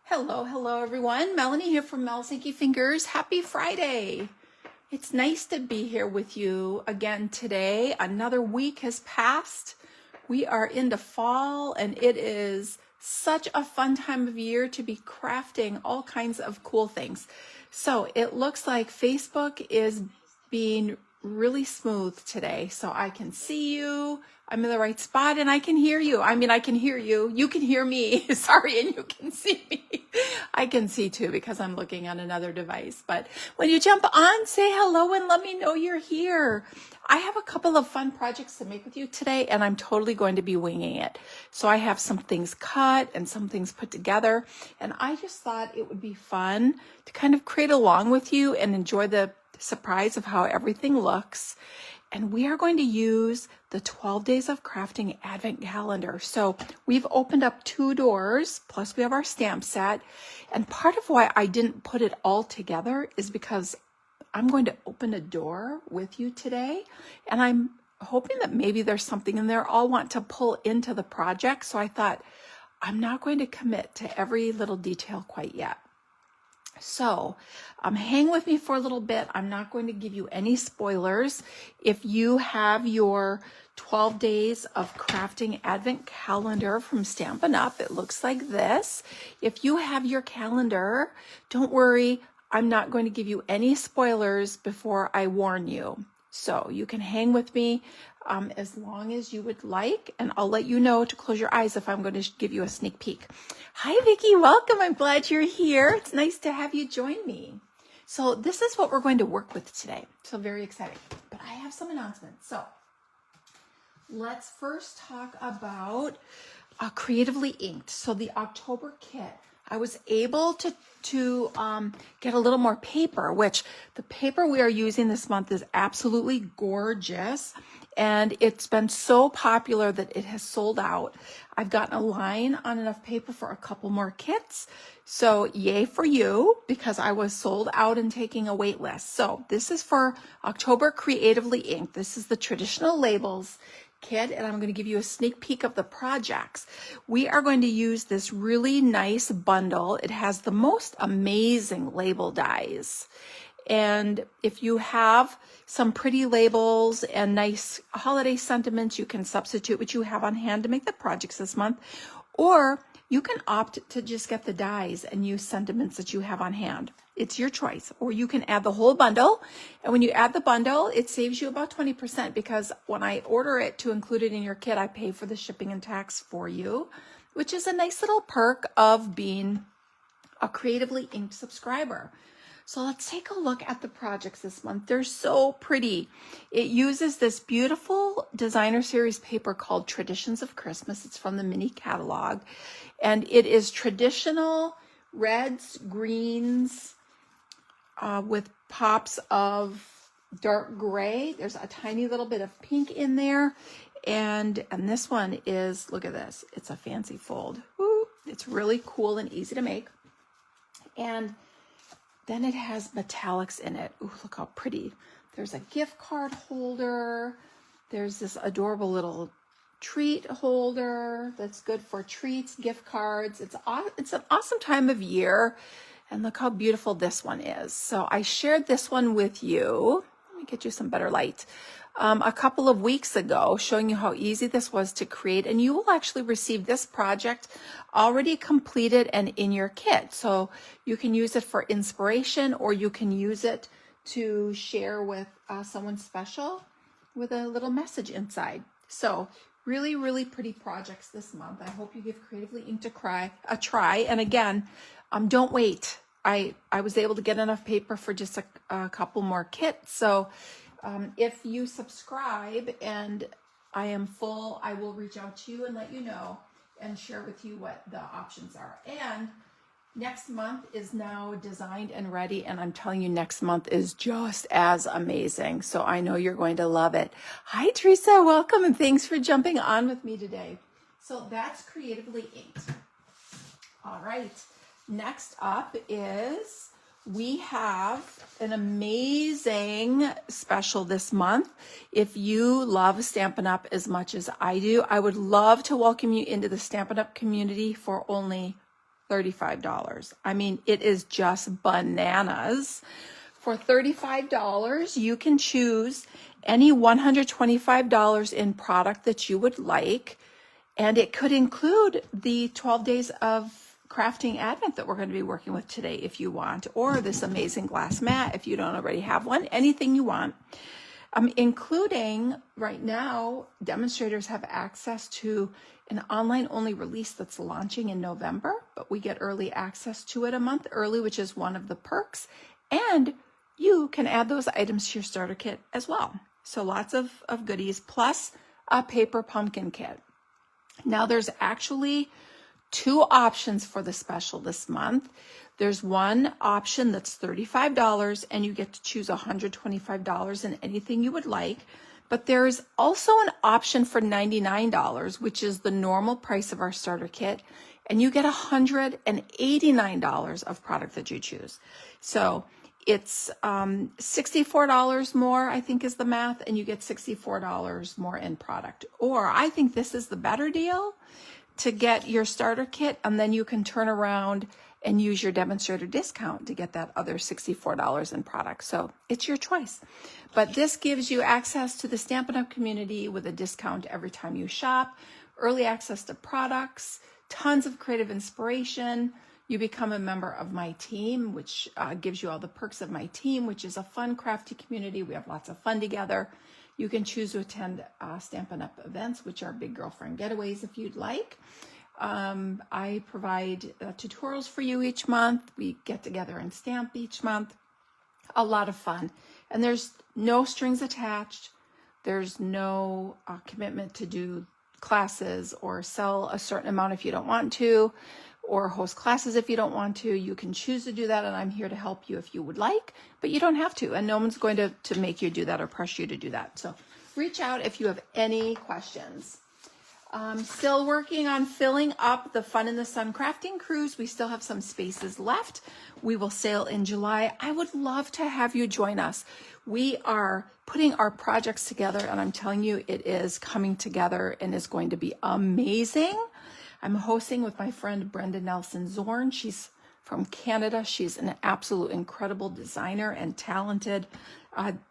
Hello everyone. Melanie here from Mel's Inky Fingers. Happy Friday. It's nice to be here with you again today. Another week has passed. We are into fall and it is such a fun time of year to be crafting all kinds of cool things. So it looks like Facebook is being really smooth today. So I can see you. I'm in the right spot and I can hear you. I can hear you. You can hear me. Sorry, and you can see me. I can see too because I'm looking on another device. But when you jump on, say hello and let me know you're here. I have a couple of fun projects to make with you today and I'm totally going to be winging it. So I have some things cut and some things put together. And I just thought it would be fun to kind of create along with you and enjoy the surprise of how everything looks. And we are going to use the 12 Days of Crafting Advent Calendar. So we've opened up 2 doors, plus we have our stamp set. And part of why I didn't put it all together is because I'm going to open a door with you today. And I'm hoping that maybe there's something in there I'll want to pull into the project. So I thought I'm not going to commit to every little detail quite yet. So hang with me for a little bit. I'm not going to give you any spoilers. If you have your 12 Days of Crafting Advent Calendar from Stampin' Up, it looks like this. If you have your calendar, don't worry. I'm not going to give you any spoilers before I warn you. So you can hang with me as long as you would like, and I'll let you know to close your eyes if I'm going to give you a sneak peek. Hi, Vicki. Welcome. I'm glad you're here. It's nice to have you join me. So this is what we're going to work with today. So very exciting. But I have some announcements. So let's first talk about Creatively Inked. So the October kit. I was able to get a little more paper, which the paper we are using this month is absolutely gorgeous. And it's been so popular that it has sold out. I've gotten a line on enough paper for a couple more kits. So yay for you, because I was sold out and taking a wait list. So this is for October Creatively Inked. This is the traditional labels kit, and I'm going to give you a sneak peek of the projects. We are going to use this really nice bundle. It has the most amazing label dies. And if you have some pretty labels and nice holiday sentiments, you can substitute what you have on hand to make the projects this month. Or you can opt to just get the dies and use sentiments that you have on hand. It's your choice. Or you can add the whole bundle. And when you add the bundle, it saves you about 20% because when I order it to include it in your kit, I pay for the shipping and tax for you, which is a nice little perk of being a Creatively Inked subscriber. So let's take a look at the projects this month. They're so pretty. It uses this beautiful designer series paper called Traditions of Christmas. It's from the mini catalog. And it is traditional reds, greens, with pops of dark gray. There's a tiny little bit of pink in there. And this one is, look at this. It's a fancy fold. Woo. It's really cool and easy to make. And then it has metallics in it. Ooh, look how pretty. There's a gift card holder. There's this adorable little treat holder that's good for treats, gift cards. It's an awesome time of year. And look how beautiful this one is. So I shared this one with you. Let me get you some better light. A couple of weeks ago, showing you how easy this was to create. And you will actually receive this project already completed and in your kit. So you can use it for inspiration, or you can use it to share with someone special with a little message inside. So really, really pretty projects this month. I hope you give Creatively Inked a try. And again, don't wait. I was able to get enough paper for just a couple more kits. So if you subscribe and I am full, I will reach out to you and let you know and share with you what the options are. And next month is now designed and ready. And I'm telling you, next month is just as amazing. So I know you're going to love it. Hi, Teresa. Welcome. And thanks for jumping on with me today. So that's Creatively Inked. All right. Next up is we have an amazing special this month. If you love Stampin' Up as much as I do, I would love to welcome you into the Stampin' Up community for only $35. I mean, it is just bananas. For $35, you can choose any $125 in product that you would like, and it could include the 12 days of crafting advent that we're going to be working with today if you want, or this amazing glass mat if you don't already have one, anything you want. Including right now, demonstrators have access to an online only release that's launching in November, but we get early access to it a month early, which is one of the perks. And you can add those items to your starter kit as well. So lots of goodies, plus a paper pumpkin kit. Now there's actually two options for the special this month. There's one option that's $35 and you get to choose $125 in anything you would like. But there's also an option for $99, which is the normal price of our starter kit. And you get $189 of product that you choose. So it's $64 more, I think is the math, and you get $64 more in product. Or I think this is the better deal, to get your starter kit, and then you can turn around and use your demonstrator discount to get that other $64 in product. So it's your choice. But this gives you access to the Stampin' Up! Community with a discount every time you shop, early access to products, tons of creative inspiration. You become a member of my team, which gives you all the perks of my team, which is a fun, crafty community. We have lots of fun together. You can choose to attend Stampin' Up! Events, which are big girlfriend getaways if you'd like. I provide tutorials for you each month. We get together and stamp each month. A lot of fun. And there's no strings attached. There's no commitment to do classes or sell a certain amount if you don't want to, or host classes if you don't want to. You can choose to do that, and I'm here to help you if you would like, but you don't have to, and no one's going to make you do that or press you to do that. So reach out if you have any questions. Still working on filling up the Fun in the Sun crafting cruise. We still have some spaces left. We will sail in July. I would love to have you join us. We are putting our projects together, and I'm telling you, it is coming together and is going to be amazing. I'm hosting with my friend Brenda Nelson Zorn. She's from Canada. She's an absolute incredible designer and talented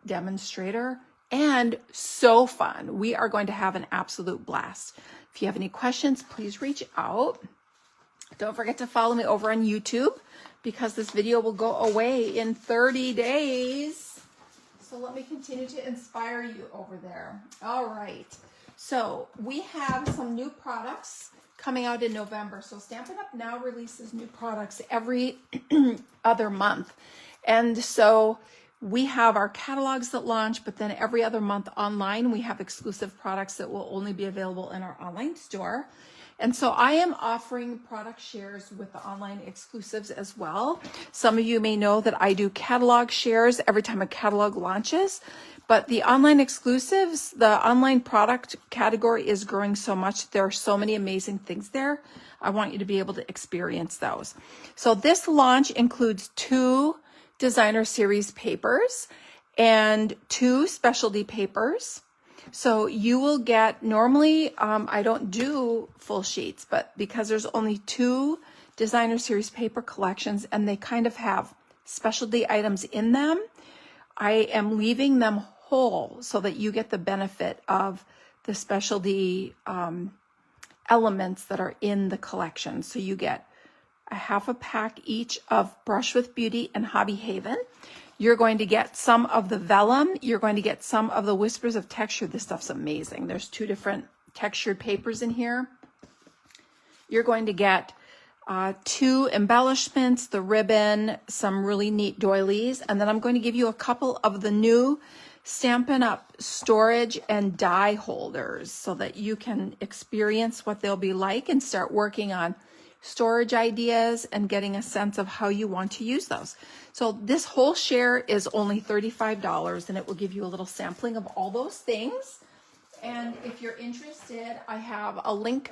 demonstrator, and so fun. We are going to have an absolute blast. If you have any questions, please reach out. Don't forget to follow me over on YouTube, because this video will go away in 30 days. So let me continue to inspire you over there. All right. So we have some new products coming out in November. So Stampin' Up! Now releases new products every other month. And so we have our catalogs that launch, but then every other month online, we have exclusive products that will only be available in our online store. And so I am offering product shares with the online exclusives as well. Some of you may know that I do catalog shares every time a catalog launches, but the online exclusives, the online product category is growing so much. There are so many amazing things there. I want you to be able to experience those. So this launch includes 2 designer series papers and 2 specialty papers. So you will get, normally I don't do full sheets, but because there's only 2 designer series paper collections and they kind of have specialty items in them, I am leaving them whole so that you get the benefit of the specialty elements that are in the collection. So you get a half a pack each of Brush with Beauty and Hobby Haven. You're going to get some of the vellum. You're going to get some of the Whispers of Texture. This stuff's amazing. There's 2 different textured papers in here. You're going to get 2 embellishments, the ribbon, some really neat doilies, and then I'm going to give you a couple of the new Stampin' Up! Storage and die holders so that you can experience what they'll be like and start working on storage ideas and getting a sense of how you want to use those. So this whole share is only $35, and it will give you a little sampling of all those things. And if you're interested, I have a link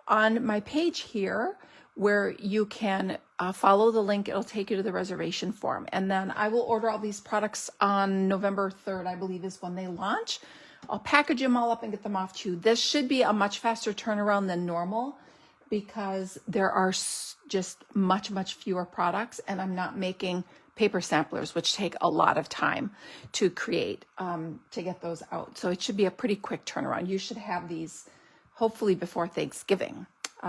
on my page here where you can follow the link. It'll take you to the reservation form. And then I will order all these products on November 3rd, I believe is when they launch. I'll package them all up and get them off to you. This should be a much faster turnaround than normal, because there are just much fewer products, and I'm not making paper samplers, which take a lot of time to create, to get those out. So it should be a pretty quick turnaround. You should have these hopefully before Thanksgiving,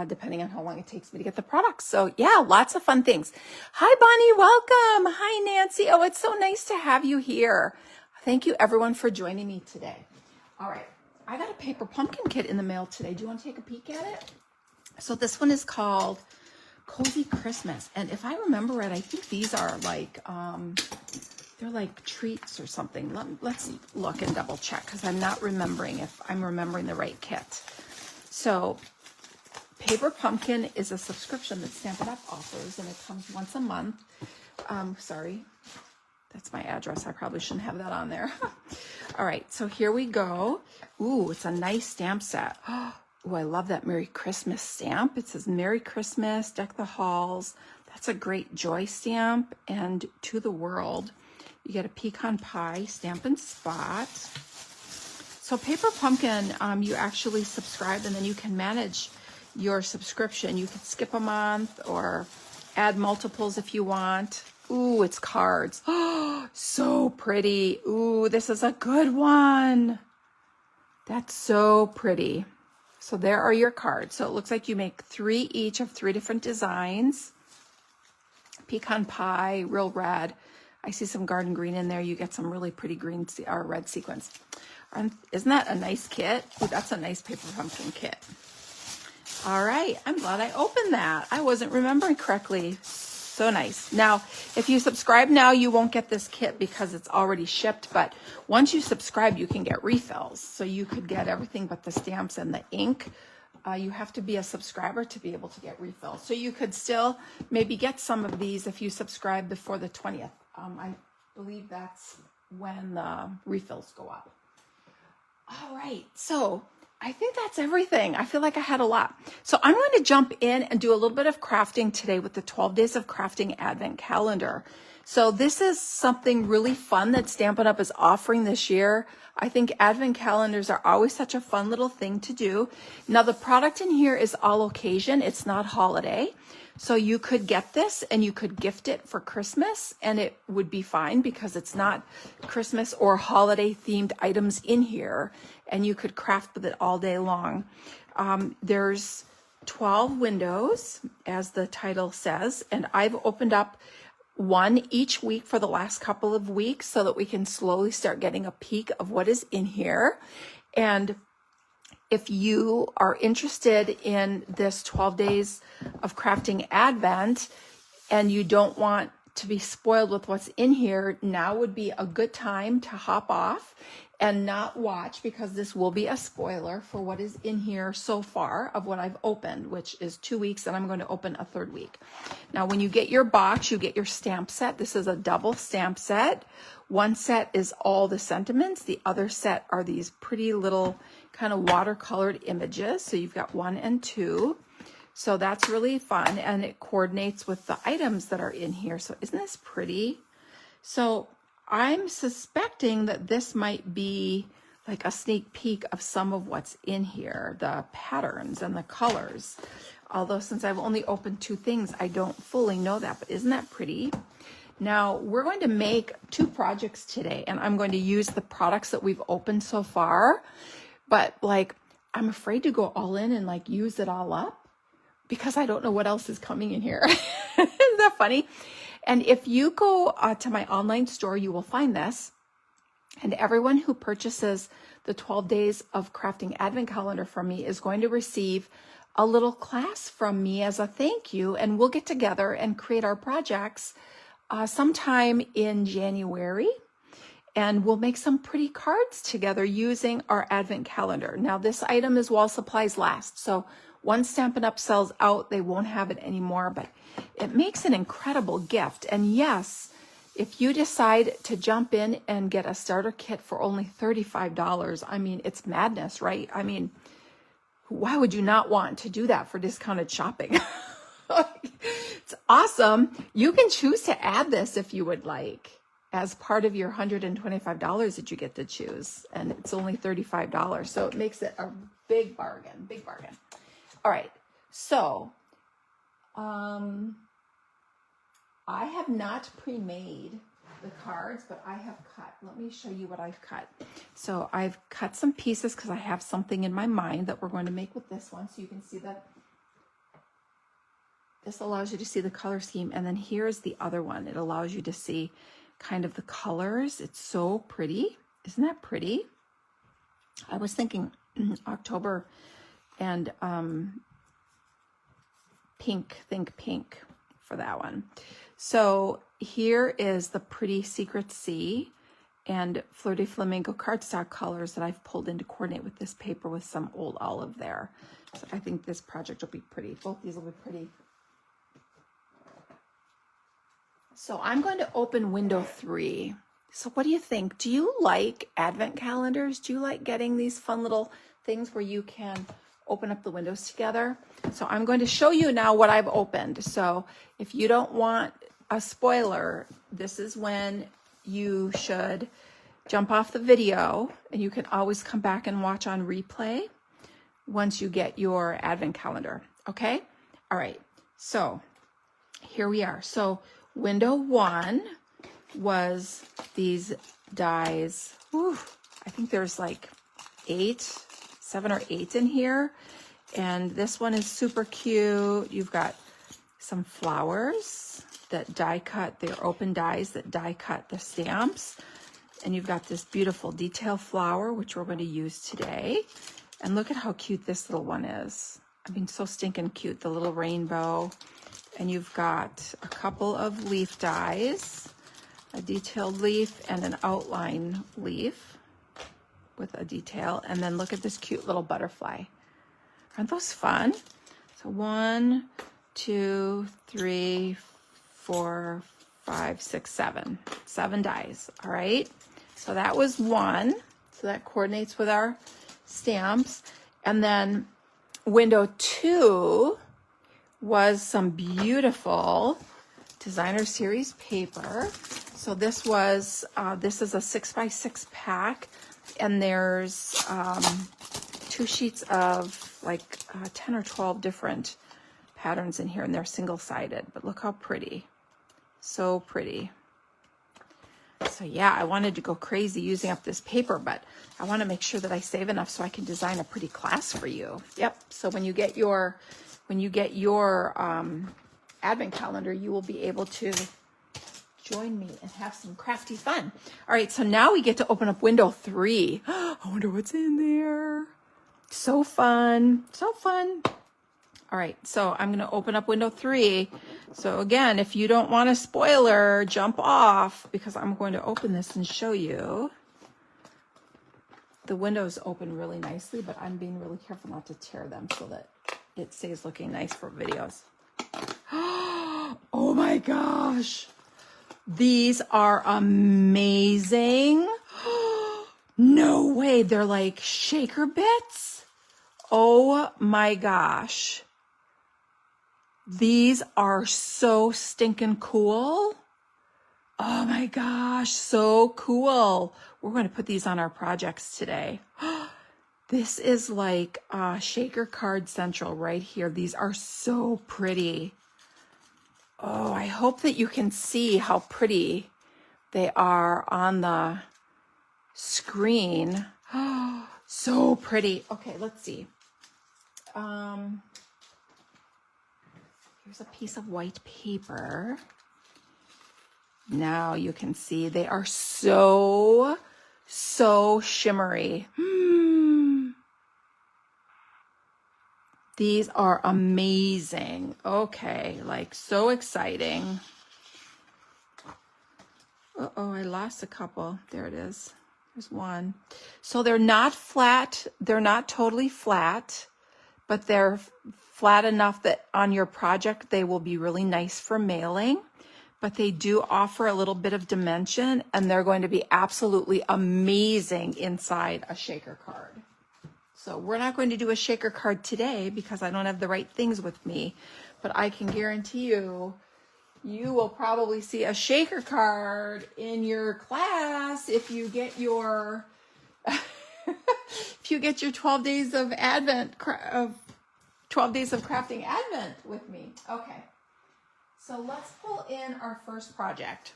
depending on how long it takes me to get the products. So yeah, lots of fun things. Hi, Bonnie, welcome. Hi, Nancy. Oh, it's so nice to have you here. Thank you everyone for joining me today. All right, I got a paper pumpkin kit in the mail today. Do you want to take a peek at it? So this one is called Cozy Christmas. And if I remember right, I think these are like, they're like treats or something. Let's look and double check, because I'm not remembering if I'm remembering the right kit. So Paper Pumpkin is a subscription that Stampin' Up! Offers, and it comes once a month. Sorry, that's my address. I probably shouldn't have that on there. All right, so here we go. Ooh, it's a nice stamp set. Oh, I love that Merry Christmas stamp. It says Merry Christmas, deck the halls. That's a great joy stamp. And to the world, you get a pecan pie, Stampin' Spot. So Paper Pumpkin, you actually subscribe, and then you can manage your subscription. You can skip a month or add multiples if you want. Ooh, it's cards. Oh, so pretty. Ooh, this is a good one. That's so pretty. So there are your cards. So it looks like you make 3 each of 3 different designs. Pecan pie, real red. I see some garden green in there. You get some really pretty green or red sequins. Isn't that a nice kit? Ooh, that's a nice Paper Pumpkin kit. All right, I'm glad I opened that. I wasn't remembering correctly. So nice. Now, if you subscribe now, you won't get this kit because it's already shipped, but once you subscribe, you can get refills. So you could get everything but the stamps and the ink. You have to be a subscriber to be able to get refills. So you could still maybe get some of these if you subscribe before the 20th. I believe that's when the refills go up. All right, so I think that's everything. I feel like I had a lot. So I'm going to jump in and do a little bit of crafting today with the 12 Days of Crafting Advent Calendar. So this is something really fun that Stampin' Up! Is offering this year. I think Advent calendars are always such a fun little thing to do. Now the product in here is all occasion. It's not holiday. So you could get this and you could gift it for Christmas and it would be fine because it's not Christmas or holiday themed items in here, and you could craft with it all day long. There's 12 windows, as the title says, and I've opened up one each week for the last couple of weeks so that we can slowly start getting a peek of what is in here. And if you are interested in this 12 Days of Crafting Advent and you don't want to be spoiled with what's in here, now would be a good time to hop off and not watch, because this will be a spoiler for what is in here so far of what I've opened, which is 2 weeks, and I'm going to open a 3rd week. Now, when you get your box, you get your stamp set. This is a double stamp set. One set is all the sentiments. The other set are these pretty little kind of watercolored images. So you've got 1 and 2. So that's really fun, and it coordinates with the items that are in here. So isn't this pretty? So I'm suspecting that this might be like a sneak peek of some of what's in here, the patterns and the colors. Although since I've only opened 2 things, I don't fully know that, but isn't that pretty? Now we're going to make 2 projects today, and I'm going to use the products that we've opened so far, but like, I'm afraid to go all in and like use it all up because I don't know what else is coming in here. Isn't that funny? And if you go to my online store, you will find this. And everyone who purchases the 12 Days of Crafting Advent Calendar from me is going to receive a little class from me as a thank you. And we'll get together and create our projects sometime in January. And we'll make some pretty cards together using our Advent calendar. Now, this item is while supplies last. So once Stampin' Up! Sells out, they won't have it anymore, but it makes an incredible gift. And yes, if you decide to jump in and get a starter kit for only $35, I mean, it's madness, right? I mean, why would you not want to do that for discounted shopping? It's awesome. You can choose to add this if you would like, as part of your $125 that you get to choose. And it's only $35. So it makes it a big bargain, big bargain. All right. So, I have not pre-made the cards, but I have cut. Let me show you what I've cut. So I've cut some pieces because I have something in my mind that we're going to make with this one. So you can see that this allows you to see the color scheme. And then here's the other one. It allows you to see kind of the colors. It's so pretty. Isn't that pretty? I was thinking October and pink, think pink for that one. So here is the pretty Secret Sea and Fleur de Flamingo cardstock colors that I've pulled in to coordinate with this paper with some old olive there. So I think this project will be pretty. Both these will be pretty. So I'm going to open window 3. So what do you think? Do you like advent calendars? Do you like getting these fun little things where you can open up the windows together? So I'm going to show you now what I've opened. So if you don't want a spoiler, this is when you should jump off the video, and you can always come back and watch on replay once you get your advent calendar. Okay? All right. So here we are. So window 1 was these dies. Whew, I think there's like 7 or 8 in here. And this one is super cute. You've got some flowers that die cut. They're open dies that die cut the stamps. And you've got this beautiful detail flower, which we're going to use today. And look at how cute this little one is. I mean, so stinking cute, the little rainbow. And you've got a couple of leaf dies, a detailed leaf and an outline leaf with a detail. And then look at this cute little butterfly. Aren't those fun? So 1, 2, 3, 4, 5, 6, 7. 7 dies. All right. So that was 1. So that coordinates with our stamps. And then window 2 was some beautiful designer series paper. So this was, this is a 6x6 pack, and there's 2 sheets of like 10 or 12 different patterns in here, and they're single-sided, but look how pretty. So pretty. So yeah, I wanted to go crazy using up this paper, but I want to make sure that I save enough so I can design a pretty class for you. Yep. So when you get your advent calendar, you will be able to join me and have some crafty fun. All right, so now we get to open up window 3. I wonder what's in there. So fun, so fun. All right, so I'm going to open up window 3. So again, if you don't want a spoiler, jump off, because I'm going to open this and show you. The windows open really nicely, but I'm being really careful not to tear them so that it stays looking nice for videos. Oh my gosh. These are amazing. No way. They're like shaker bits. Oh my gosh. These are so stinking cool. Oh my gosh, so cool. We're going to put these on our projects today. This is like Shaker Card Central right here. These are so pretty. Oh, I hope that you can see how pretty they are on the screen. Oh, so pretty. Okay, let's see. Here's a piece of white paper. Now you can see they are so shimmery. These are amazing. Okay, like so exciting. Uh-oh, I lost a couple. There it is. There's one. So they're not flat. They're not totally flat, but they're flat enough that on your project they will be really nice for mailing. But they do offer a little bit of dimension, and they're going to be absolutely amazing inside a shaker card. So we're not going to do a shaker card today because I don't have the right things with me, but I can guarantee you, you will probably see a shaker card in your class if you get your, if you get your 12 days of Advent of 12 days of crafting Advent with me. Okay, so let's pull in our first project.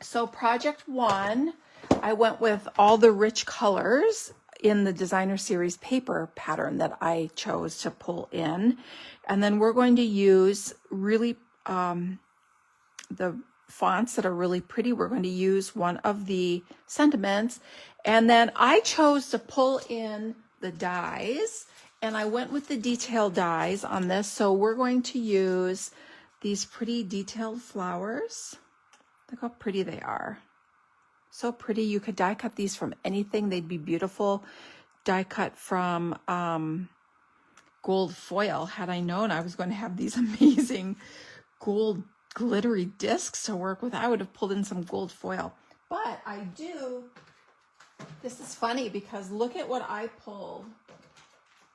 So project 1, I went with all the rich colors in the designer series paper pattern that I chose to pull in. And then we're going to use really the fonts that are really pretty. We're going to use one of the sentiments. And then I chose to pull in the dies, and I went with the detail dies on this. So we're going to use these pretty detailed flowers. Look how pretty they are. So pretty. You could die cut these from anything. They'd be beautiful. Die cut from gold foil. Had I known I was going to have these amazing gold glittery discs to work with, I would have pulled in some gold foil. But I do. This is funny because look at what I pulled.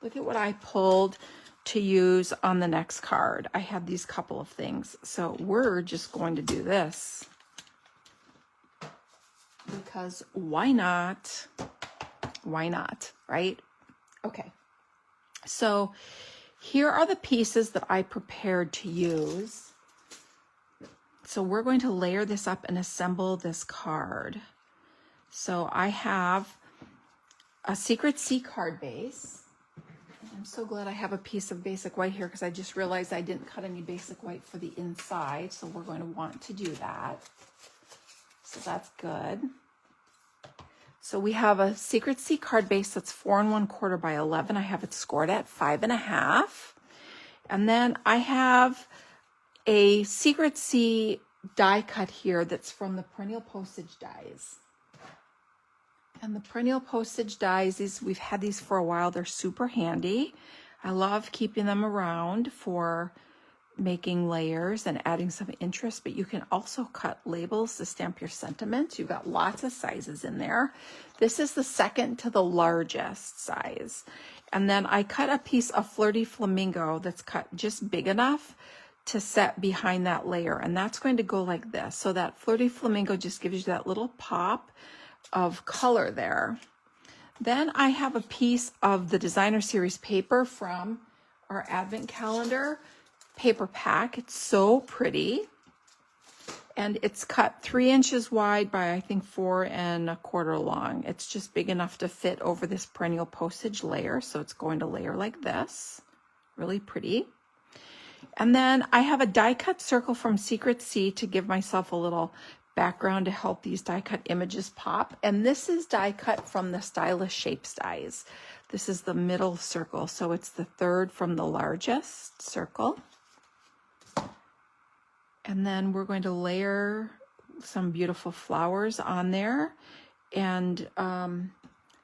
Look at what I pulled to use on the next card. I had these couple of things. So we're just going to do this. Because why not? Why not, right? Okay. So here are the pieces that I prepared to use. So we're going to layer this up and assemble this card. So I have a Secret Sea card base. I'm so glad I have a piece of basic white here because I just realized I didn't cut any basic white for the inside. So we're going to want to do that. So that's good. So we have a Secret Sea card base that's 4 1/4 by 11. I have it scored at 5 1/2. And then I have a Secret Sea die cut here that's from the perennial postage dies. And the perennial postage dies, we've had these for a while. They're super handy. I love keeping them around for making layers and adding some interest, but you can also cut labels to stamp your sentiments. You've got lots of sizes in there. This is the second to the largest size. And then I cut a piece of Flirty Flamingo that's cut just big enough to set behind that layer. And that's going to go like this. So that Flirty Flamingo just gives you that little pop of color there. Then I have a piece of the designer series paper from our Advent calendar paper pack. It's so pretty. And it's cut 3 inches wide by I think 4 1/4 long. It's just big enough to fit over this perennial postage layer. So it's going to layer like this. Really pretty. And then I have a die cut circle from Secret Sea to give myself a little background to help these die cut images pop. And this is die cut from the Stylish Shapes dies. This is the middle circle. So it's the third from the largest circle. And then we're going to layer some beautiful flowers on there and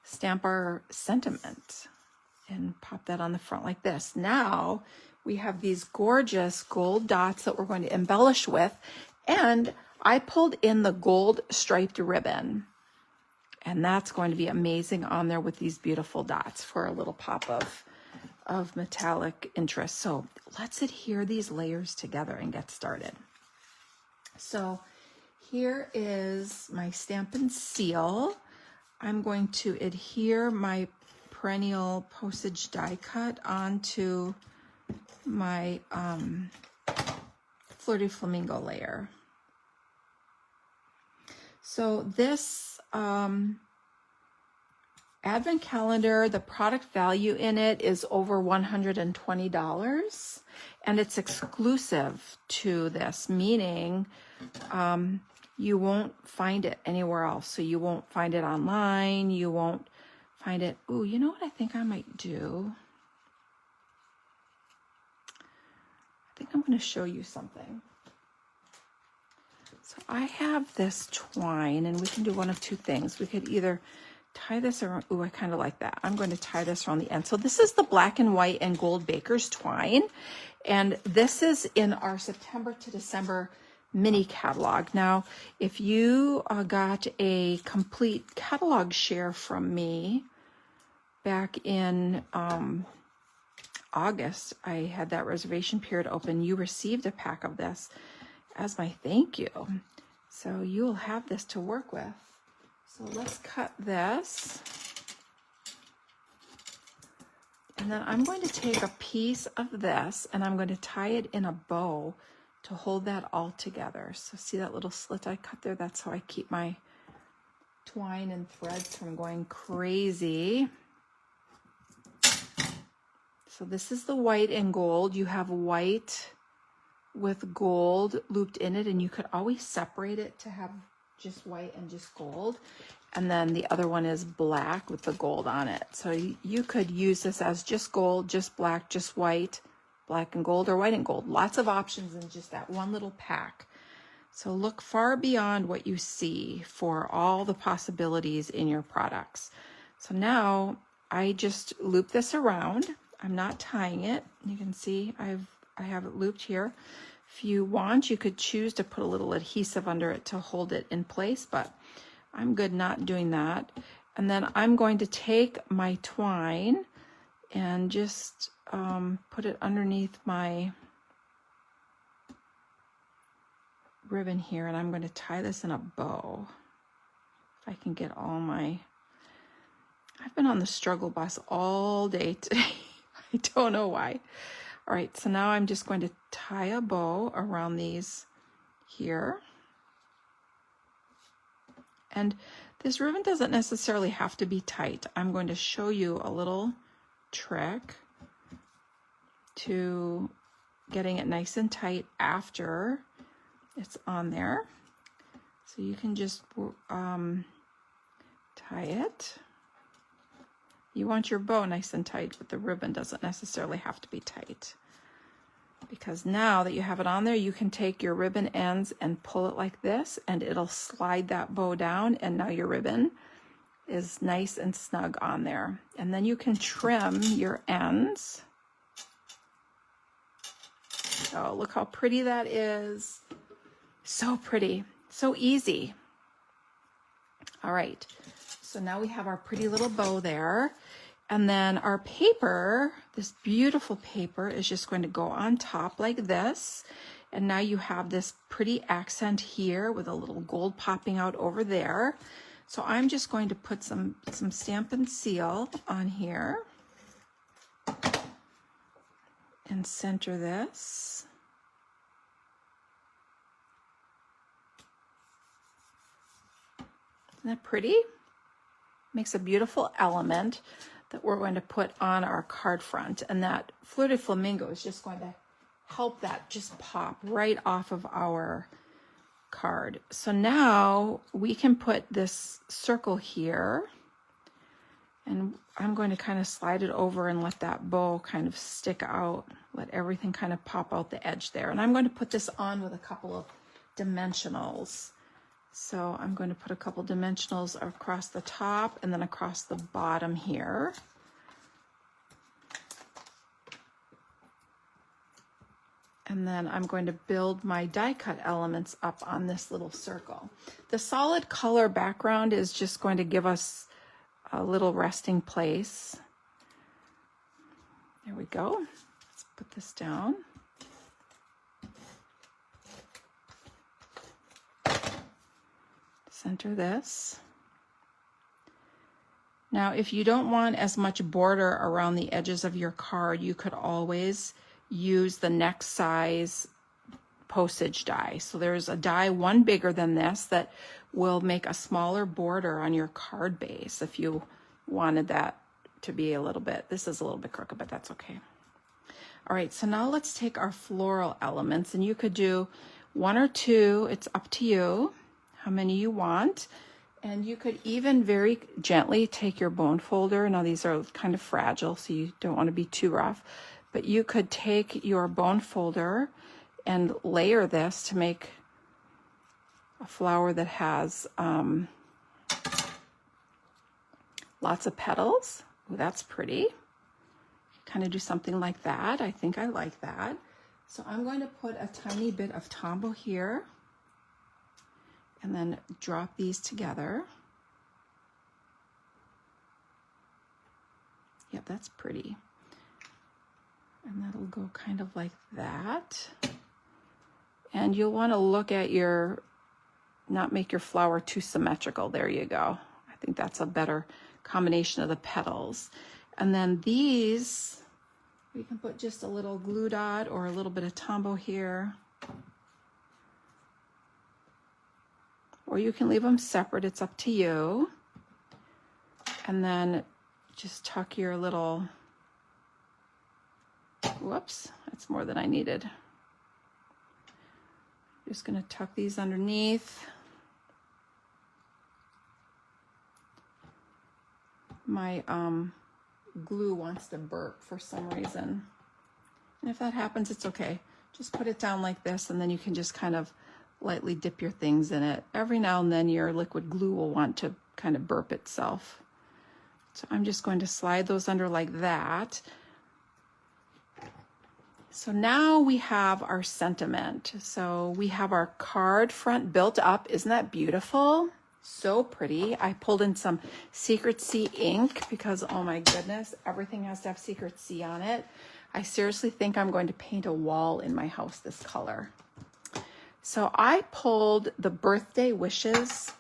stamp our sentiment and pop that on the front like this. Now we have these gorgeous gold dots that we're going to embellish with. And I pulled in the gold striped ribbon. And that's going to be amazing on there with these beautiful dots for a little pop of metallic interest. So let's adhere these layers together and get started. So here is my Stampin' Seal. I'm going to adhere my perennial postage die cut onto my Flirty Flamingo layer. So this Advent calendar, the product value in it is over $120, and it's exclusive to this, meaning you won't find it anywhere else. So you won't find it online. You won't find it. Oh, you know what I think I might do? I think I'm going to show you something. So I have this twine, and we can do one of two things. We could either tie this around. Ooh, I kind of like that. I'm going to tie this around the end. So this is the black and white and gold baker's twine. And this is in our September to December mini catalog. Now, if you got a complete catalog share from me back in August, I had that reservation period open. You received a pack of this as my thank you. So you'll have this to work with. So let's cut this And then I'm going to take a piece of this and I'm going to tie it in a bow to hold that all together. So see that little slit I cut there? That's how I keep my twine and threads from going crazy. So this is the white and gold. You have white with gold looped in it, and you could always separate it to have just white and just gold. And then the other one is black with the gold on it. So you could use this as just gold, just black, just white, black and gold, or white and gold. Lots of options in just that one little pack. So look far beyond what you see for all the possibilities in your products. So now I just loop this around. I'm not tying it. You can see I have it looped here. If you want, you could choose to put a little adhesive under it to hold it in place, but I'm good not doing that. And then I'm going to take my twine and just put it underneath my ribbon here, and I'm going to tie this in a bow. If I can get all my... I've been on the struggle bus all day today. I don't know why. All right, so now I'm just going to tie a bow around these here. And this ribbon doesn't necessarily have to be tight. I'm going to show you a little trick to getting it nice and tight after it's on there. So you can just tie it. You want your bow nice and tight, but the ribbon doesn't necessarily have to be tight. Because now that you have it on there, you can take your ribbon ends and pull it like this, and it'll slide that bow down, and now your ribbon is nice and snug on there. And then you can trim your ends. So look how pretty that is. So pretty, so easy. All right, so now we have our pretty little bow there. And then our paper, this beautiful paper, is just going to go on top like this. And now you have this pretty accent here with a little gold popping out over there. So I'm just going to put some Stampin' Seal on here and center this. Isn't that pretty? Makes a beautiful element that we're going to put on our card front, and that Fleur de Flamingo is just going to help that just pop right off of our card. So now we can put this circle here, and I'm going to kind of slide it over and let that bow kind of stick out, let everything kind of pop out the edge there. And I'm going to put this on with a couple of dimensionals. So I'm going to put a couple dimensionals across the top and then across the bottom here. And then I'm going to build my die cut elements up on this little circle. The solid color background is just going to give us a little resting place. There we go. Let's put this down. Center this. Now, if you don't want as much border around the edges of your card, you could always use the next size postage die. So there's a die one bigger than this that will make a smaller border on your card base if you wanted that to be a little bit. This is a little bit crooked, but that's okay. All right, so now let's take our floral elements, and you could do one or two. It's up to you how many you want. And you could even very gently take your bone folder. Now these are kind of fragile, so you don't want to be too rough, but you could take your bone folder and layer this to make a flower that has lots of petals. Ooh, that's pretty. Kind of do something like that. I think I like that. So I'm going to put a tiny bit of Tombow here, and then drop these together. Yep, that's pretty. And that'll go kind of like that. And you'll want to look at your, not make your flower too symmetrical. There you go. I think that's a better combination of the petals. And then these, we can put just a little glue dot or a little bit of Tombow here. Or you can leave them separate, it's up to you. And then just tuck your little, whoops, that's more than I needed. Just gonna tuck these underneath. My glue wants to burp for some reason. And if that happens, it's okay. Just put it down like this, and then you can just kind of lightly dip your things in it. Every now and then your liquid glue will want to kind of burp itself. So I'm just going to slide those under like that. So now we have our sentiment. So we have our card front built up. Isn't that beautiful? So pretty. I pulled in some Secret Sea ink because, oh my goodness, everything has to have Secret Sea on it. I seriously think I'm going to paint a wall in my house this color. So I pulled the birthday wishes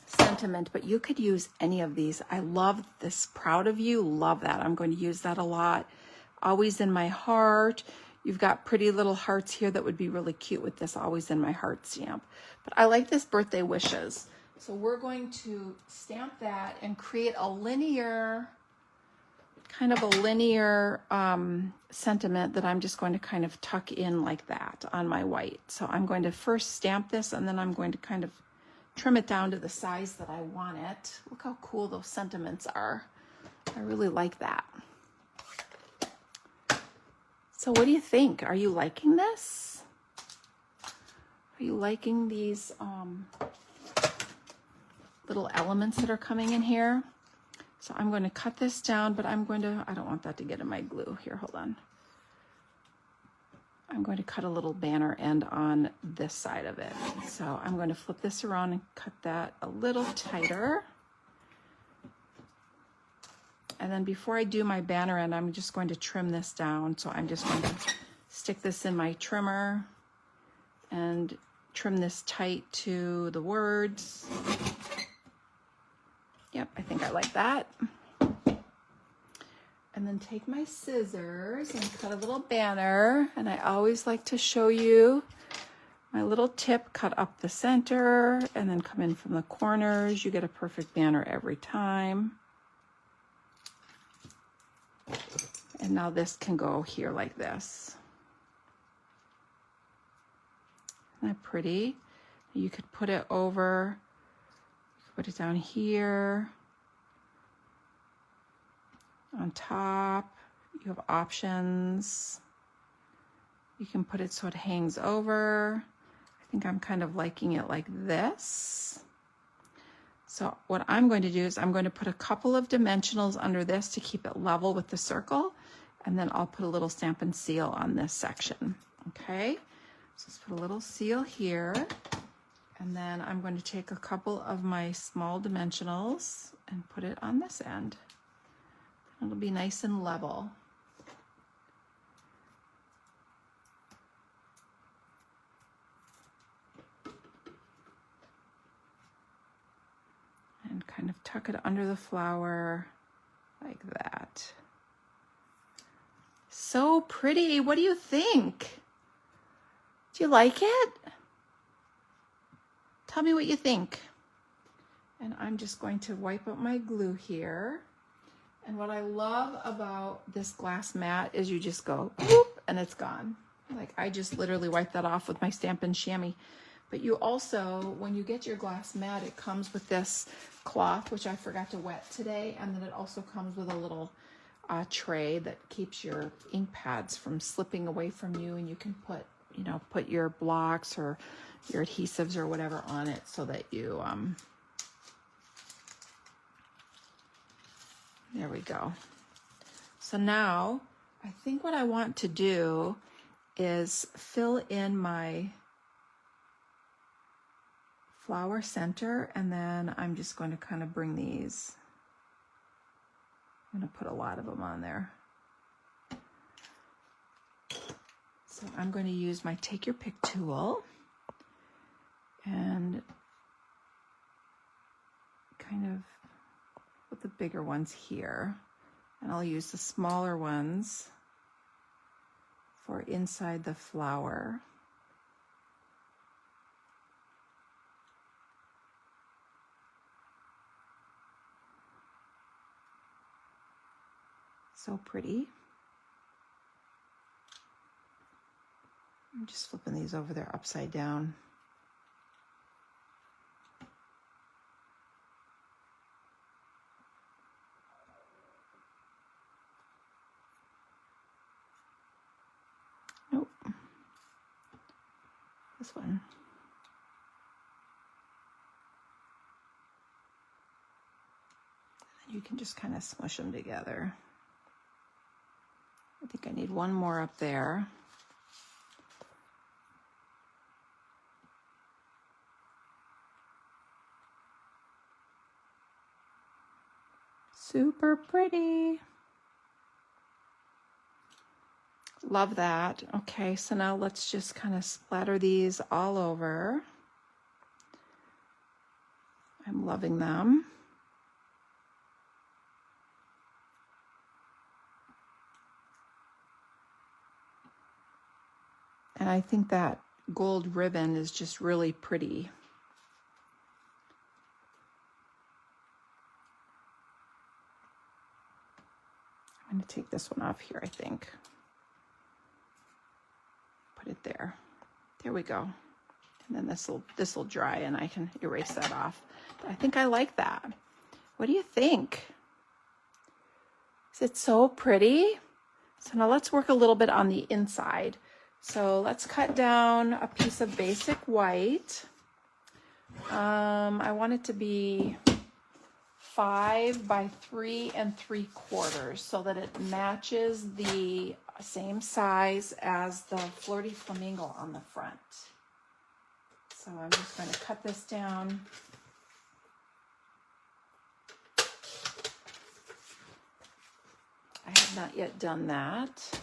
sentiment, but you could use any of these. I love this proud of you. Love that. I'm going to use that a lot. Always in my heart. You've got pretty little hearts here that would be really cute with this always in my heart stamp. But I like this birthday wishes. So we're going to stamp that and create a linear, kind of a linear sentiment that I'm just going to kind of tuck in like that on my white. So I'm going to first stamp this, and then I'm going to kind of trim it down to the size that I want it. Look how cool those sentiments are. I really like that. So what do you think? Are you liking this? Are you liking these little elements that are coming in here? So I'm going to cut this down, but I don't want that to get in my glue. Here, hold on. I'm going to cut a little banner end on this side of it. So I'm going to flip this around and cut that a little tighter. And then before I do my banner end, I'm just going to trim this down. So I'm just going to stick this in my trimmer and trim this tight to the words. Yep, I think I like that. And then take my scissors and cut a little banner. And I always like to show you my little tip, cut up the center and then come in from the corners. You get a perfect banner every time. And now this can go here like this. Isn't that pretty? You could put it over, you could put it down here, on top. You have options. You can put it so it hangs over. I think I'm kind of liking it like this. So what I'm going to do is I'm going to put a couple of dimensionals under this to keep it level with the circle. And then I'll put a little Stampin' Seal on this section. Okay, so let's put a little seal here. And then I'm going to take a couple of my small dimensionals and put it on this end. It'll be nice and level. And kind of tuck it under the flower like that. So pretty. What do you think? Do you like it? Tell me what you think. And I'm just going to wipe up my glue here. And what I love about this glass mat is you just go, whoop, and it's gone. Like I just literally wiped that off with my Stampin' Chamois. But you also, when you get your glass mat, it comes with this cloth, which I forgot to wet today. And then it also comes with a little tray that keeps your ink pads from slipping away from you. And you can put, you know, put your blocks or your adhesives or whatever on it so that you, there we go. So now I think what I want to do is fill in my flower center, and then I'm just going to kind of bring these. I'm going to put a lot of them on there. So I'm going to use my Take Your Pick tool and kind of put the bigger ones here. And I'll use the smaller ones for inside the flower. So pretty. I'm just flipping these over there upside down. Nope. This one. And you can just kind of smush them together. I think I need one more up there. Super pretty. Love that. Okay, so now let's just kind of splatter these all over. I'm loving them. And I think that gold ribbon is just really pretty. I'm going to take this one off here, I think. Put it there. There we go. And then this will dry and I can erase that off. But I think I like that. What do you think? Is it so pretty? So now let's work a little bit on the inside. So let's cut down a piece of basic white. I want it to be 5 by 3 3/4 so that it matches the same size as the Flirty Flamingo on the front. So I'm just going to cut this down. I have not yet done that.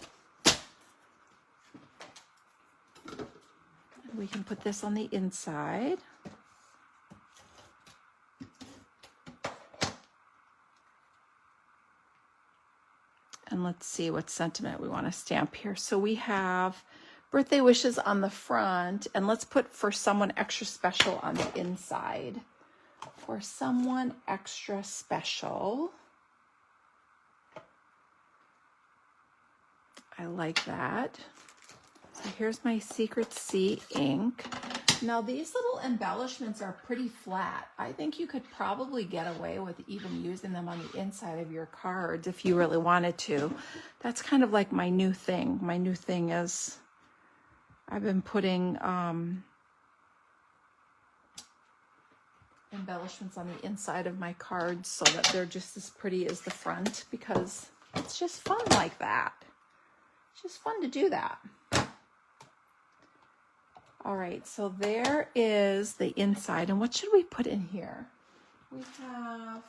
We can put this on the inside. And let's see what sentiment we want to stamp here. So we have birthday wishes on the front, and let's put for someone extra special on the inside. For someone extra special. I like that. So here's my Secret Sea ink. Now these little embellishments are pretty flat. I think you could probably get away with even using them on the inside of your cards if you really wanted to. That's kind of like my new thing. My new thing is I've been putting embellishments on the inside of my cards so that they're just as pretty as the front, because it's just fun like that. It's just fun to do that. All right, so there is the inside. And what should we put in here? We have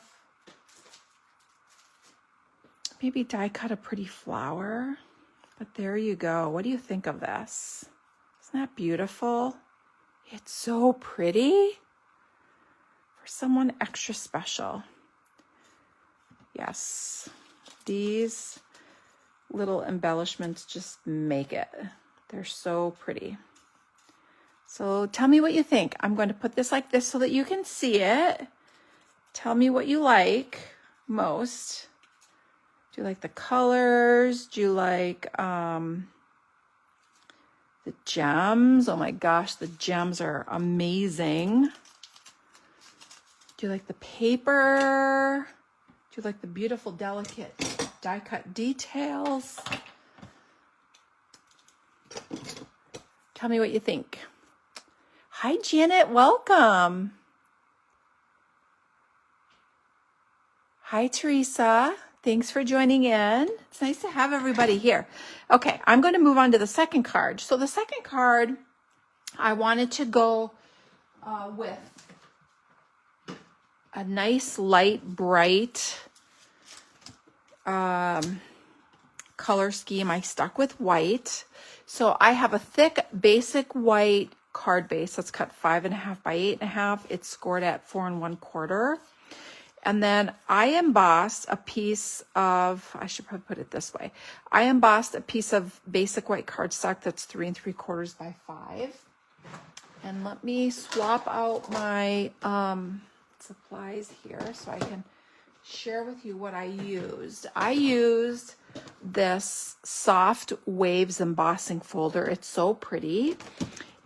maybe die cut a pretty flower, but there you go. What do you think of this? Isn't that beautiful? It's so pretty for someone extra special. Yes, these little embellishments just make it. They're so pretty. So tell me what you think. I'm going to put this like this so that you can see it. Tell me what you like most. Do you like the colors? Do you like the gems? Oh my gosh, the gems are amazing. Do you like the paper? Do you like the beautiful, delicate die cut details? Tell me what you think. Hi, Janet. Welcome. Hi, Teresa. Thanks for joining in. It's nice to have everybody here. Okay, I'm going to move on to the second card. So the second card, I wanted to go with a nice, light, bright color scheme. I stuck with white. So I have a thick, basic white card base that's cut 5.5 by 8.5. It's scored at 4 1/4. And then I embossed a piece of, I should probably put it this way. I embossed a piece of basic white cardstock that's 3 3/4 by 5. And let me swap out my supplies here so I can share with you what I used. I used this Soft Waves embossing folder. It's so pretty.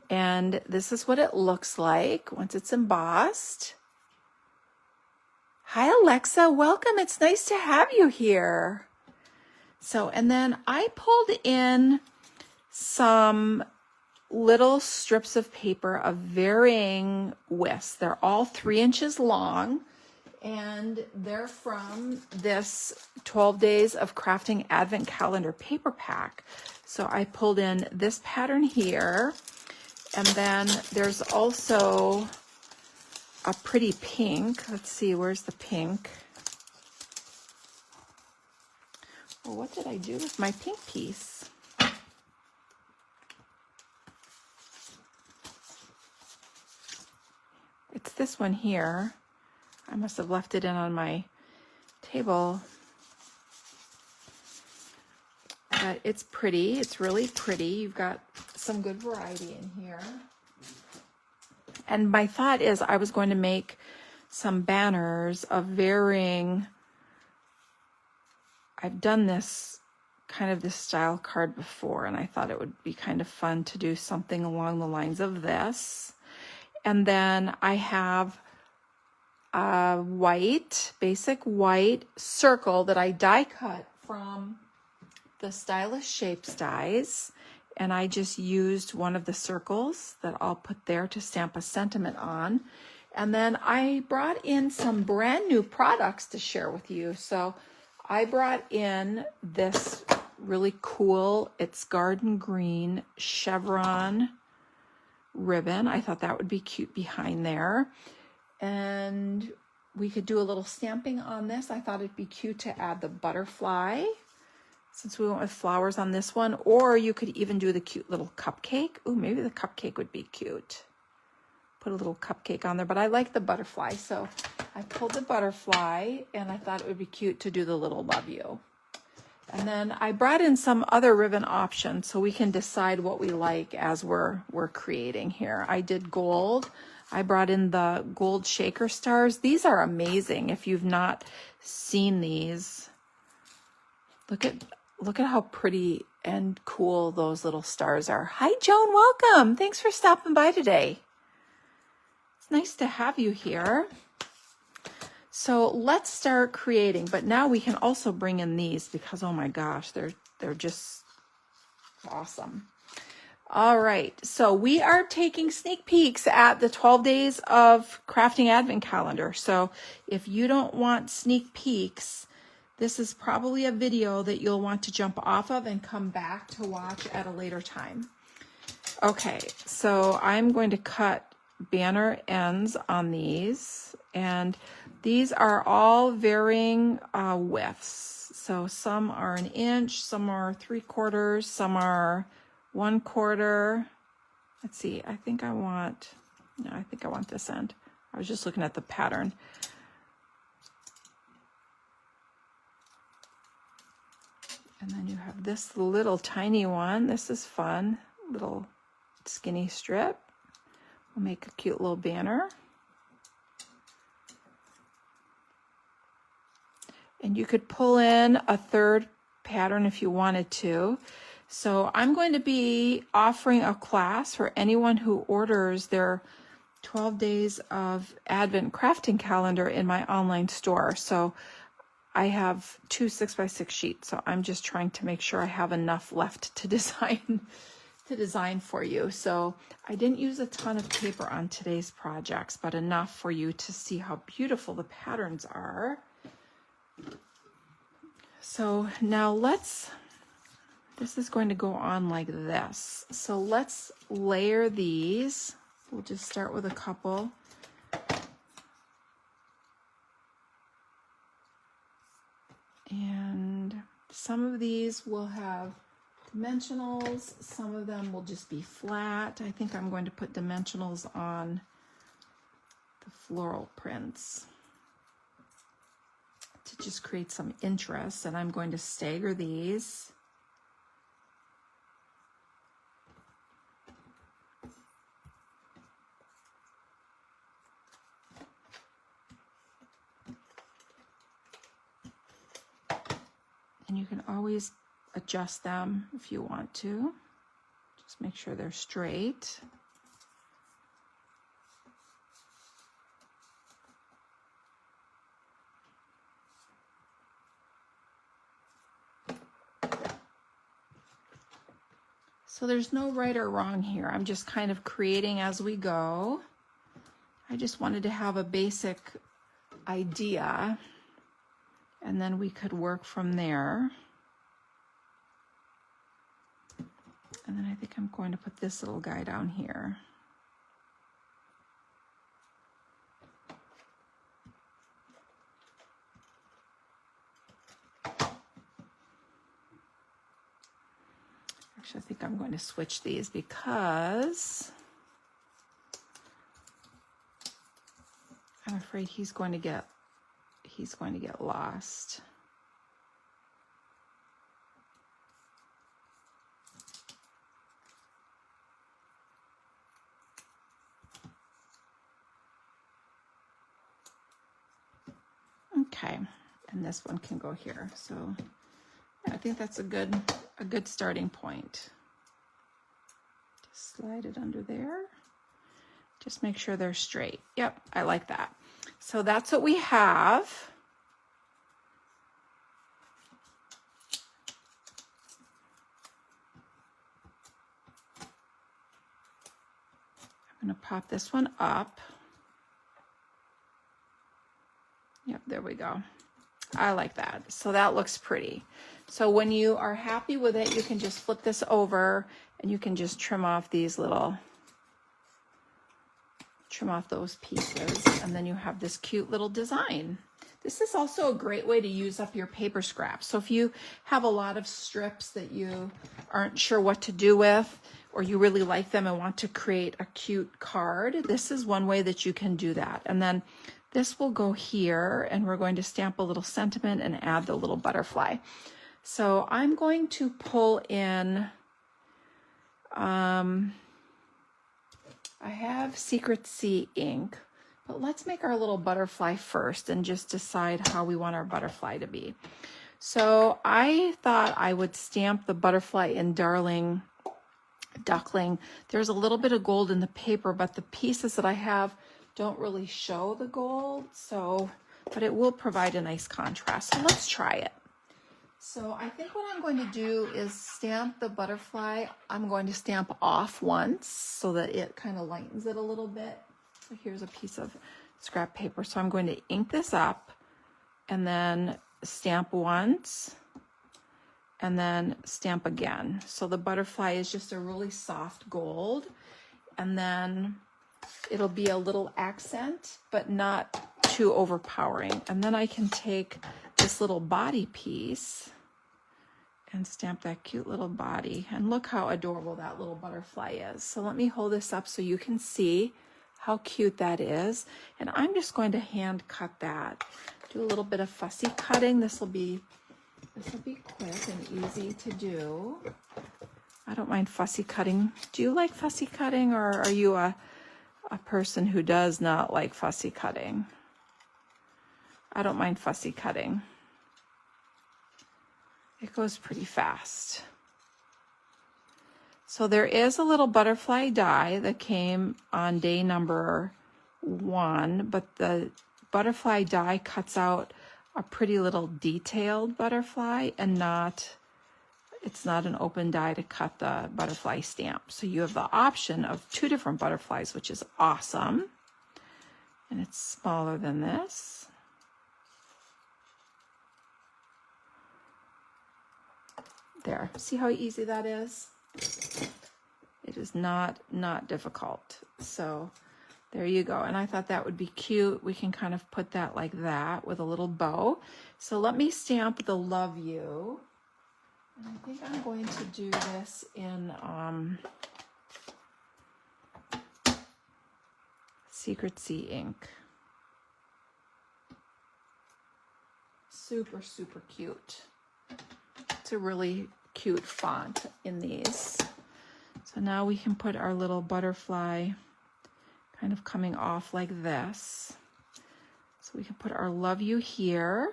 And this is what it looks like once it's embossed. Hi, Alexa. Welcome. It's nice to have you here. So, and then I pulled in some little strips of paper of varying widths. They're all 3 inches long, and they're from this 12 Days of Crafting Advent Calendar paper pack. So I pulled in this pattern here, and then there's also a pretty pink. Let's see, where's the pink? Well, what did I do with my pink piece? It's this one here. I must have left it in on my table. But it's pretty. It's really pretty. You've got some good variety in here. And my thought is I was going to make some banners of varying, I've done this kind of this style card before, and I thought it would be kind of fun to do something along the lines of this. And then I have a white, basic white circle that I die cut from the Stylish Shapes dies. And I just used one of the circles that I'll put there to stamp a sentiment on. And then I brought in some brand new products to share with you. So I brought in this really cool, it's garden green chevron ribbon. I thought that would be cute behind there. And we could do a little stamping on this. I thought it'd be cute to add the butterfly, since we went with flowers on this one. Or you could even do the cute little cupcake. Ooh, maybe the cupcake would be cute. Put a little cupcake on there, but I like the butterfly. So I pulled the butterfly, and I thought it would be cute to do the little love you. And then I brought in some other ribbon options so we can decide what we like as we're creating here. I did gold. I brought in the gold shaker stars. These are amazing. If you've not seen these, look at how pretty and cool those little stars are. Hi, Joan. Welcome. Thanks for stopping by today. It's nice to have you here. So let's start creating, but now we can also bring in these because, oh my gosh, they're just awesome. All right, so we are taking sneak peeks at the 12 Days of Crafting Advent Calendar. So if you don't want sneak peeks, this is probably a video that you'll want to jump off of and come back to watch at a later time. Okay, so I'm going to cut banner ends on these, and these are all varying widths. So some are 1 inch, some are 3/4, some are 1/4. Let's see, I think I want this end. I was just looking at the pattern. And then you have this little tiny one. This is fun, little skinny strip. We'll make a cute little banner. And you could pull in a third pattern if you wanted to. So I'm going to be offering a class for anyone who orders their 12 Days of Advent crafting calendar in my online store. So I have 2 6x6 sheets, so I'm just trying to make sure I have enough left to design for you. So I didn't use a ton of paper on today's projects, but enough for you to see how beautiful the patterns are. So now this is going to go on like this. So let's layer these. We'll just start with a couple. And some of these will have dimensionals. Some of them will just be flat. I think I'm going to put dimensionals on the floral prints. to just create some interest, and I'm going to stagger these. And you can always adjust them if you want to. Just make sure they're straight. So there's no right or wrong here. I'm just kind of creating as we go. I just wanted to have a basic idea, and then we could work from there. And then I think I'm going to put this little guy down here. Actually, I think I'm going to switch these because I'm afraid he's going to get lost. Okay, and this one can go here. So yeah, I think that's a good starting point. Just slide it under there. Just make sure they're straight. Yep, I like that. So that's what we have. I'm going to pop this one up. Yep, there we go. I like that. So that looks pretty. So when you are happy with it, you can just flip this over and you can just trim off these little, trim off those pieces, and then you have this cute little design. This is also a great way to use up your paper scraps. So if you have a lot of strips that you aren't sure what to do with, or you really like them and want to create a cute card, this is one way that you can do that. And then this will go here, and we're going to stamp a little sentiment and add the little butterfly. So I'm going to pull in, I have Secret Sea ink, but let's make our little butterfly first and just decide how we want our butterfly to be. So I thought I would stamp the butterfly in Darling Duckling. There's a little bit of gold in the paper, but the pieces that I have don't really show the gold, but it will provide a nice contrast. So let's try it. So I think what I'm going to do is stamp the butterfly. I'm going to stamp off once so that it kind of lightens it a little bit. So here's a piece of scrap paper. So I'm going to ink this up and then stamp once and then stamp again. So the butterfly is just a really soft gold, and then it'll be a little accent, but not too overpowering. And then I can take this little body piece and stamp that cute little body. And look how adorable that little butterfly is. So let me hold this up so you can see how cute that is. And I'm just going to hand cut that. Do a little bit of fussy cutting. This will be quick and easy to do. I don't mind fussy cutting. Do you like fussy cutting, or are you a person who does not like fussy cutting? I don't mind fussy cutting. It goes pretty fast. So there is a little butterfly die that came on day number 1, but the butterfly die cuts out a pretty little detailed butterfly, and it's not an open die to cut the butterfly stamp. So you have the option of 2 different butterflies, which is awesome. And it's smaller than this. There, see how easy that is? It is not difficult. So there you go. And I thought that would be cute. We can kind of put that like that with a little bow. So let me stamp the love you. And I think I'm going to do this in Secret Sea ink. super, super cute. It's a really cute font in these. So now we can put our little butterfly kind of coming off like this. So we can put our love you here.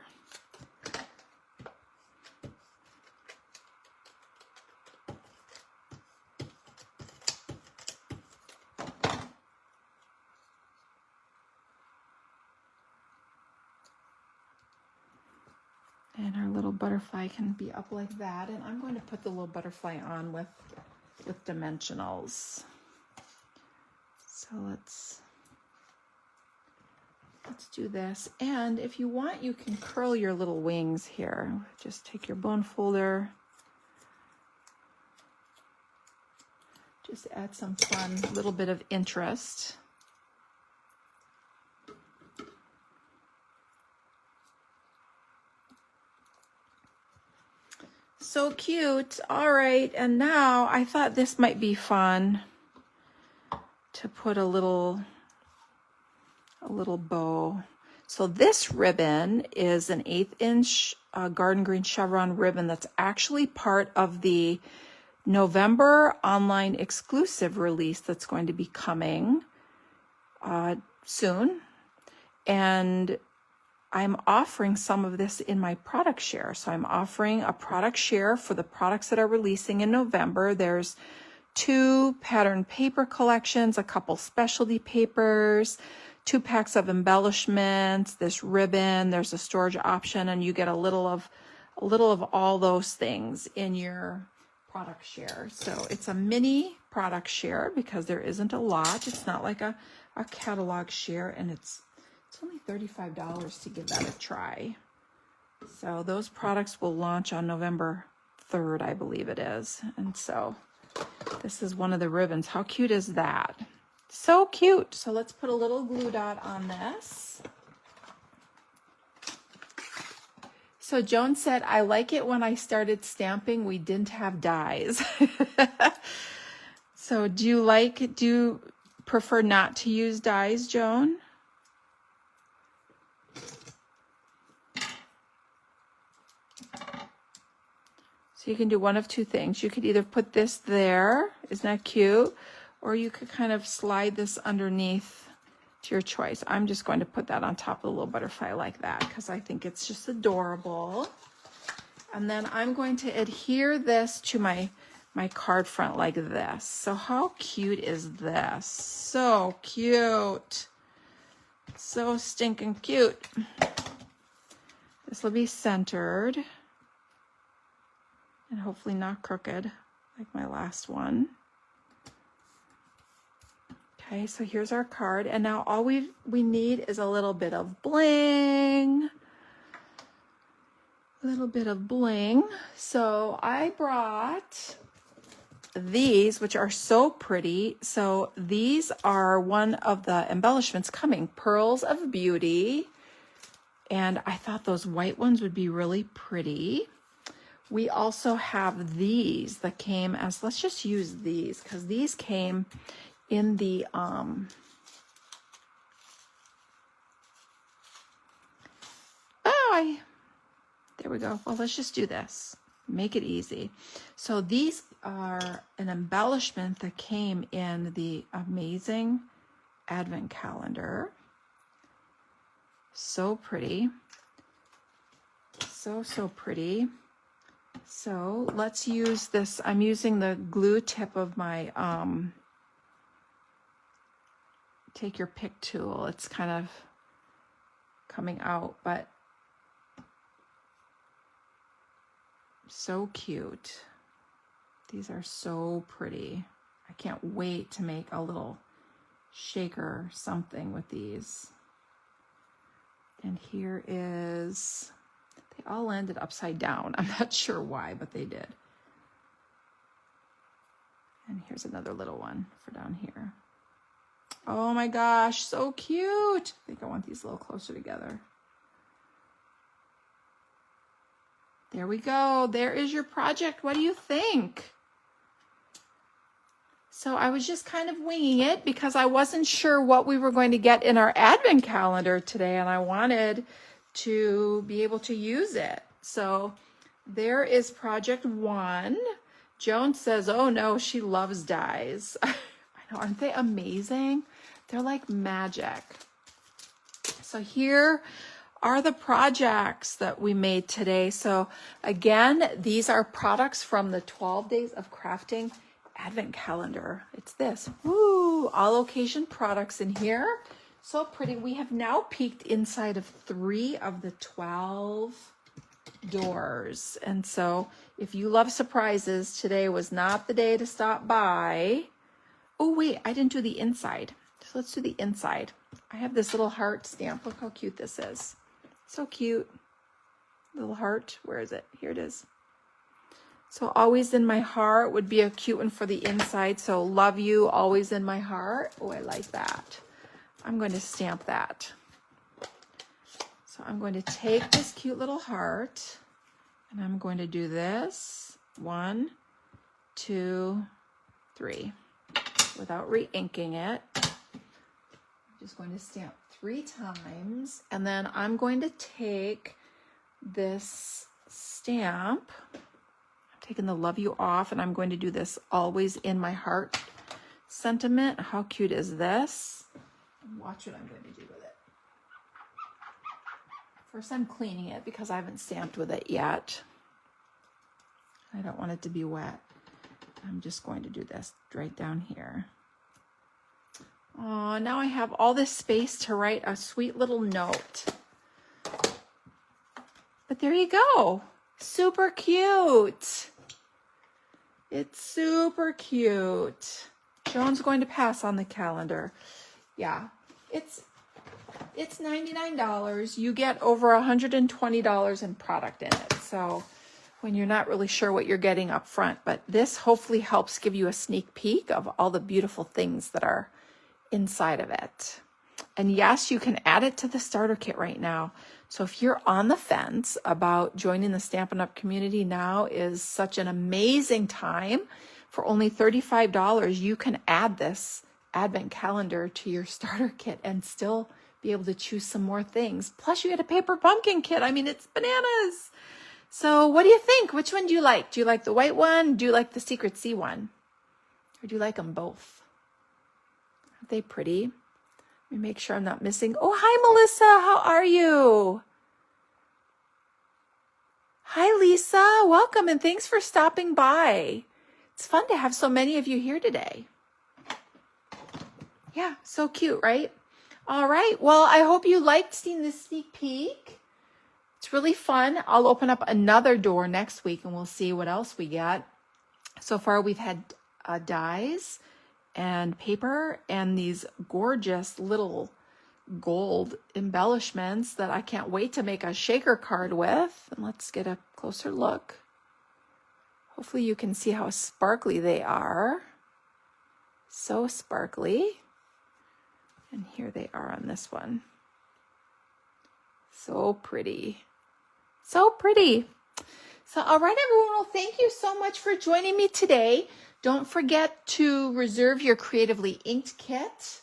And our little butterfly can be up like that. And I'm going to put the little butterfly on with dimensionals. So let's do this. And if you want, you can curl your little wings here. Just take your bone folder. Just add some fun, little bit of interest. So cute. All right, and now I thought this might be fun to put a little bow. So this ribbon is an 1/8 inch garden green chevron ribbon that's actually part of the November online exclusive release that's going to be coming soon. And I'm offering some of this in my product share. So I'm offering a product share for the products that are releasing in November. There's 2 pattern paper collections, a couple specialty papers, 2 packs of embellishments, this ribbon, there's a storage option, and you get a little of all those things in your product share. So it's a mini product share because there isn't a lot. It's not like a catalog share, and it's only $35 to give that a try. So those products will launch on November 3rd, I believe it is. And so this is one of the ribbons. How cute is that? So cute. So let's put a little glue dot on this. So Joan said, I like it when I started stamping, we didn't have dies. So do you prefer not to use dies, Joan? So you can do one of 2 things. You could either put this there, isn't that cute? Or you could kind of slide this underneath, to your choice. I'm just going to put that on top of the little butterfly like that because I think it's just adorable. And then I'm going to adhere this to my card front like this. So how cute is this? So cute. So stinking cute. This will be centered and hopefully not crooked like my last one. Okay, so here's our card, and now all we need is a little bit of bling. A little bit of bling. So I brought these, which are so pretty. So these are one of the embellishments coming, Pearls of Beauty. And I thought those white ones would be really pretty. We also have these that came as, let's just use these because these came in the there we go. Well, let's just do this. Make it easy. So these are an embellishment that came in the amazing advent calendar. So pretty. So pretty. So let's use this. I'm using the glue tip of my take your pick tool. It's kind of coming out, but so cute. These are so pretty. I can't wait to make a little shaker something with these. And here is, they all landed upside down. I'm not sure why, but they did. And here's another little one for down here. Oh my gosh, so cute. I think I want these a little closer together. There we go. There is your project. What do you think? So I was just kind of winging it because I wasn't sure what we were going to get in our advent calendar today, and I wanted to be able to use it. So there is project 1. Joan says, oh no, she loves dies. I know, aren't they amazing? They're like magic. So here are the projects that we made today. So again, these are products from the 12 Days of Crafting Advent Calendar. It's this. Woo! All occasion products in here. So pretty. We have now peeked inside of 3 of the 12 doors. And so if you love surprises, today was not the day to stop by. Oh wait, I didn't do the inside. So let's do the inside. I have this little heart stamp. Look how cute this is. So cute. Little heart. Where is it? Here it is. So always in my heart would be a cute one for the inside. So love you, always in my heart. Oh, I like that. I'm going to stamp that. So I'm going to take this cute little heart and I'm going to do this. 1, 2, 3. Without re-inking it. I'm just going to stamp 3 times. And then I'm going to take this stamp. I'm taking the love you off and I'm going to do this always in my heart sentiment. How cute is this? Watch what I'm going to do with it. First, I'm cleaning it because I haven't stamped with it yet. I don't want it to be wet. I'm just going to do this right down here. Oh, now I have all this space to write a sweet little note. But there you go. Super cute. It's super cute. Joan's going to pass on the calendar. Yeah, it's $99. You get over $120 in product in it. So when you're not really sure what you're getting up front, but this hopefully helps give you a sneak peek of all the beautiful things that are inside of it. And yes, you can add it to the starter kit right now. So if you're on the fence about joining the Stampin' Up! Community, now is such an amazing time. For only $35, you can add this Advent calendar to your starter kit and still be able to choose some more things. Plus you get a paper pumpkin kit. I mean, it's bananas. So what do you think? Which one do you like? Do you like the white one? Do you like the Secret Sea one? Or do you like them both? Aren't they pretty? Let me make sure I'm not missing. Oh, hi, Melissa. How are you? Hi, Lisa. Welcome, and thanks for stopping by. It's fun to have so many of you here today. Yeah, so cute, right? All right. Well, I hope you liked seeing this sneak peek. It's really fun. I'll open up another door next week, and we'll see what else we get. So far, we've had dies and paper and these gorgeous little gold embellishments that I can't wait to make a shaker card with. And let's get a closer look. Hopefully you can see how sparkly they are. So sparkly. And here they are on this one. So pretty. So pretty. So, all right, everyone. Well, thank you so much for joining me today. Don't forget to reserve your Creatively Inked kit.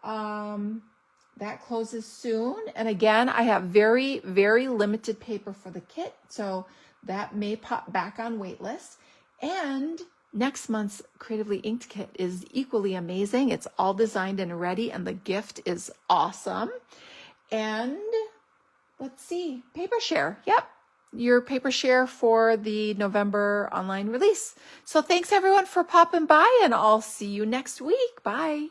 That closes soon. And again, I have very, very limited paper for the kit. So that may pop back on waitlist. And next month's Creatively Inked kit is equally amazing. It's all designed and ready, and the gift is awesome. And let's see, paper share. Yep, your paper share for the November online release. So thanks everyone for popping by, and I'll see you next week. Bye.